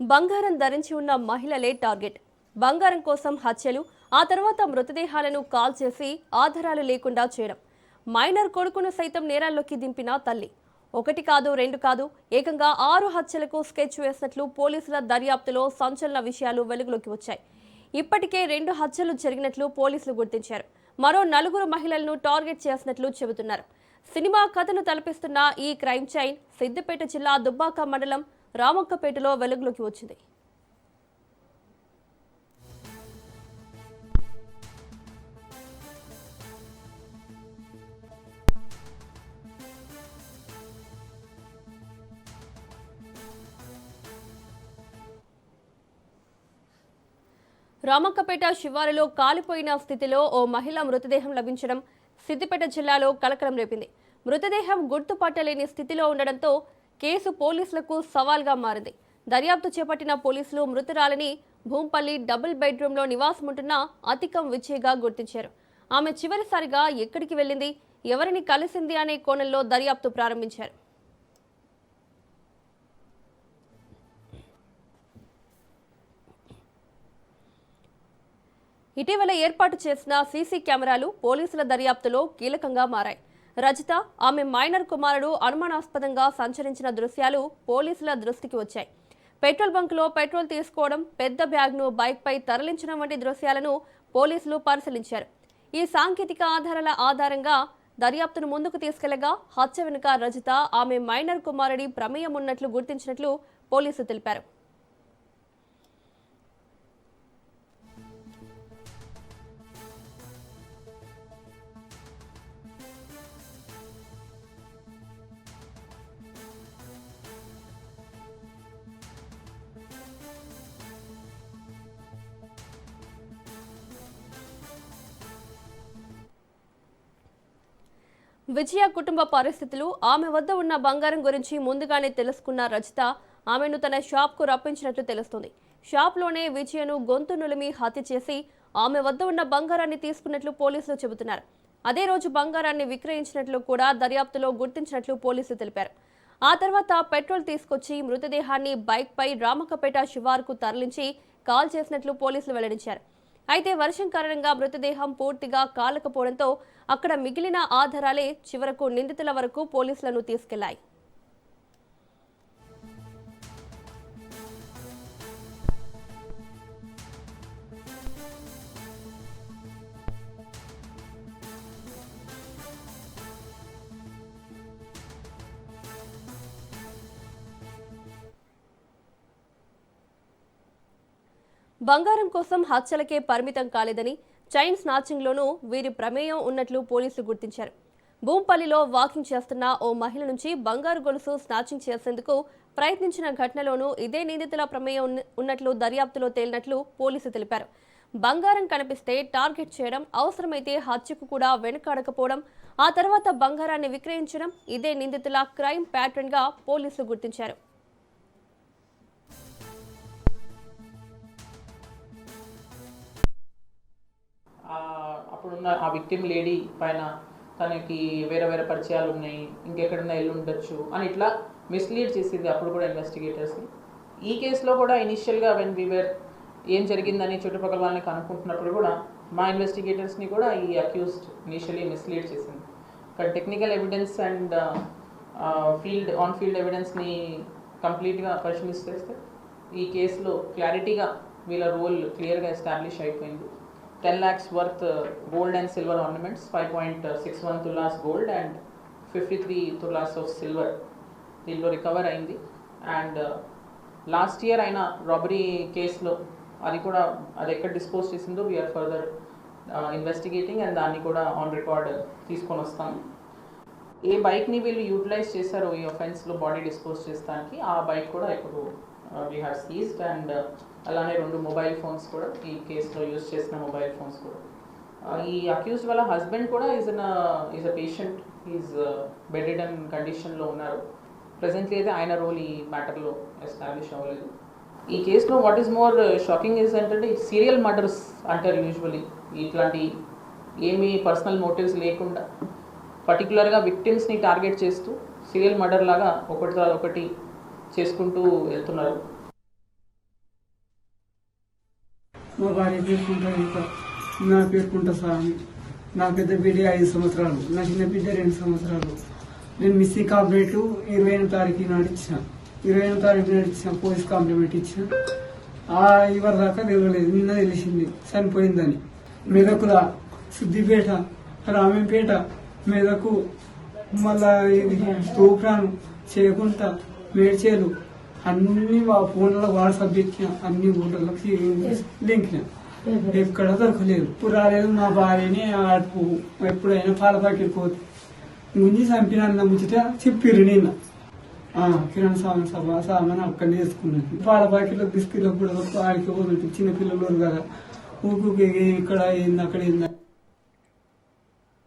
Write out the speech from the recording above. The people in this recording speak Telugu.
బంగారం ధరించి ఉన్న మహిళలే టార్గెట్. బంగారం కోసం హత్యలు, ఆ తర్వాత మృతదేహాలను కాల్చేసి ఆధారాలు లేకుండా చేయడం. మైనర్ కొడుకును సైతం నేరాల్లోకి దింపిన తల్లి. ఒకటి కాదు, రెండు కాదు, ఏకంగా 6 హత్యలకు స్కెచ్ వేసినట్లు పోలీసుల దర్యాప్తులో సంచలన విషయాలు వెలుగులోకి వచ్చాయి. ఇప్పటికే 2 హత్యలు జరిగినట్లు పోలీసులు గుర్తించారు. మరో 4 మహిళలను టార్గెట్ చేసినట్లు చెబుతున్నారు. సినిమా కథను తలపిస్తున్న ఈ క్రైమ్ చైన్ సిద్దిపేట జిల్లా దుబ్బాక మండలం రామక్కపేటలో వెలుగులోకి వచ్చింది. రామక్కపేట శివారులో కాలిపోయిన స్థితిలో ఓ మహిళ మృతదేహం లభించడం సిద్దిపేట జిల్లాలో కలకలం రేపింది. మృతదేహం గుర్తుపట్టలేని స్థితిలో ఉండడంతో కేసు పోలీసులకు సవాల్గా మారింది. దర్యాప్తు చేపట్టిన పోలీసులు మృతురాలిని భూంపల్లి డబుల్ బెడ్రూమ్లో నివాసముంటున్న అతికం విజయ్గా గుర్తించారు. ఆమె చివరిసారిగా ఎక్కడికి వెళ్ళింది, ఎవరిని కలిసింది అనే కోణంలో దర్యాప్తు ప్రారంభించారు. ఇటీవల ఏర్పాటు చేసిన సీసీ కెమెరాలు పోలీసుల దర్యాప్తులో కీలకంగా మారాయి. రజిత, ఆమె మైనర్ కుమారుడు అనుమానాస్పదంగా సంచరించిన దృశ్యాలు పోలీసుల దృష్టికి వచ్చాయి. పెట్రోల్ బంకులో పెట్రోల్ తీసుకోవడం, పెద్ద బ్యాగ్ను బైక్పై తరలించడం వంటి దృశ్యాలను పోలీసులు పరిశీలించారు. ఈ సాంకేతిక ఆధారాల ఆధారంగా దర్యాప్తును ముందుకు తీసుకెళ్లగా హత్య వెనుక రజిత, ఆమె మైనర్ కుమారుడి ప్రమేయం ఉన్నట్లు గుర్తించినట్లు పోలీసులు తెలిపారు. విజయ కుటుంబ పరిస్థితులు, ఆమె వద్ద ఉన్న బంగారం గురించి ముందుగానే తెలుసుకున్న రజిత ఆమెను తన షాప్కు రప్పించినట్లు తెలుస్తోంది. షాప్లోనే విజయను గొంతు నులిమి హత్య చేసి ఆమె వద్ద ఉన్న బంగారాన్ని తీసుకున్నట్లు పోలీసులు చెబుతున్నారు. అదే రోజు బంగారాన్ని విక్రయించినట్లు కూడా దర్యాప్తులో గుర్తించినట్లు పోలీసులు తెలిపారు. ఆ తర్వాత పెట్రోల్ తీసుకొచ్చి మృతదేహాన్ని బైక్పై రామక్కపేట శివారుకు తరలించి కాల్ చేసినట్లు పోలీసులు వెల్లడించారు. అయితే వర్షం కారణంగా మృతదేహం పూర్తిగా కాలకపోవడంతో అక్కడ మిగిలిన ఆధారాలే చివరకు నిందితుల వరకు పోలీసులను తీసుకెళ్లాయి. బంగారం కోసం హత్యలకే పరిమితం కాలేదని, చైన్ స్నాచింగ్లోనూ వీరి ప్రమేయం ఉన్నట్లు పోలీసులు గుర్తించారు. భూంపల్లిలో వాకింగ్ చేస్తున్న ఓ మహిళ నుంచి బంగారు గొలుసు స్నాచింగ్ చేసేందుకు ప్రయత్నించిన ఘటనలోనూ ఇదే నిందితుల ప్రమేయం ఉన్నట్లు దర్యాప్తులో తేలినట్లు పోలీసులు తెలిపారు. బంగారం కనిపిస్తే టార్గెట్ చేయడం, అవసరమైతే హత్యకు కూడా వెనుకాడకపోవడం, ఆ తర్వాత బంగారాన్ని విక్రయించడం ఇదే నిందితుల క్రైమ్ ప్యాటర్న్గా పోలీసులు గుర్తించారు. అప్పుడున్న ఆ విక్టిమ్ లేడీ పైన తనకి వేరే వేరే పరిచయాలు ఉన్నాయి, ఇంకెక్కడన్నా వెళ్ళి ఉండొచ్చు అని ఇట్లా మిస్లీడ్ చేసింది అప్పుడు కూడా ఇన్వెస్టిగేటర్స్ని. ఈ కేసులో కూడా ఇనిషియల్గా వెన్ వీవర్ ఏం జరిగిందని చుట్టుపక్కల వాళ్ళని కనుక్కుంటున్నప్పుడు కూడా మా ఇన్వెస్టిగేటర్స్ని కూడా ఈ అక్యూజ్డ్ ఇనిషియలీ మిస్లీడ్ చేసింది. కానీ technical evidence and on field ఎవిడెన్స్ని కంప్లీట్గా పరిశీలిస్తే ఈ కేసులో క్లారిటీగా వీళ్ళ రోల్ క్లియర్గా ఎస్టాబ్లిష్ అయిపోయింది. 10 lakhs worth gold and silver ornaments, 5.61 tulas gold and 53 tulas of silver దీనిలో రికవర్ అయింది. అండ్ లాస్ట్ ఇయర్ అయిన రాబరీ కేసులో అది కూడా అది ఎక్కడ డిస్పోజ్ చేసిందో వీఆర్ ఫర్దర్ ఇన్వెస్టిగేటింగ్ అండ్ దాన్ని కూడా ఆన్ రికార్డ్ తీసుకొని వస్తాము. ఏ బైక్ని వీళ్ళు యూటిలైజ్ చేశారో ఈ ఒఫెన్స్లో బాడీ డిస్పోజ్ చేస్తానికి ఆ బైక్ కూడా ఇప్పుడు వీ హ్యావ్ సీజ్డ్ అండ్ అలానే 2 మొబైల్ ఫోన్స్ కూడా ఈ కేసులో యూజ్ చేసిన మొబైల్ ఫోన్స్ కూడా. ఈ అక్యూజ్డ్ వాళ్ళ హస్బెండ్ కూడా ఈజ్ అ పేషెంట్, ఈజ్ బెడ్రిడన్ కండిషన్లో ఉన్నారు. ప్రెజెంట్లీ అయితే ఆయన రోల్ ఈ మ్యాటర్లో ఎస్టాబ్లిష్ అవ్వలేదు. ఈ కేసులో what is more shocking is ఏంటంటే సీరియల్ మర్డర్స్ అంటారు యూజువలీ. ఇట్లాంటి ఏమీ పర్సనల్ మోటివ్స్ లేకుండా పర్టికులర్గా విక్టిమ్స్ని టార్గెట్ చేస్తూ సీరియల్ మర్డర్ లాగా ఒకటి చేసుకుంటూ వెళ్తున్నారు. మా భార్య పేర్కొంటా ఇంకా నా పేర్కొంటా స్వామి. నా పెద్ద బిడ్డ 5 సంవత్సరాలు, నా చిన్న బిడ్డ 2 సంవత్సరాలు. నేను మిస్సింగ్ కంప్లైంట్ 28వ తారీఖు నాడు ఇచ్చిన, 28వ తారీఖు నాడు ఇచ్చిన పోలీస్ కంప్లైంట్ ఇచ్చిన. ఇవరి దాకా తెలియలేదు, నిన్న తెలిసింది చనిపోయిందని. మెదకుల సిద్దిపేట, రామంపేట, మెదకు, మళ్ళా ఇది తూప్రాను, చేకుంట, మేడ్చేలు అన్ని ఫోన్లో వాట్సాప్ పెట్టిన, అన్ని ఊళ్ళకి లింకిన, ఎక్కడ దొరకలేదు. ఇప్పుడు రాలేదు. మా భార్యని అటు ఎప్పుడైనా పాల ప్యాకెట్ పోతే గుంజి చంపిన ముచ్చిట చెప్పిర్రు నిన్న. కిరణ్ సామాన్ అక్కడనే వేసుకున్నాను. పాల ప్యాకెట్లో బిస్కెట్లో కూడా ఆడికి పోతుంది. చిన్నపిల్లలు కదా, ఊరికి ఇక్కడ అయింది అక్కడ అయింది.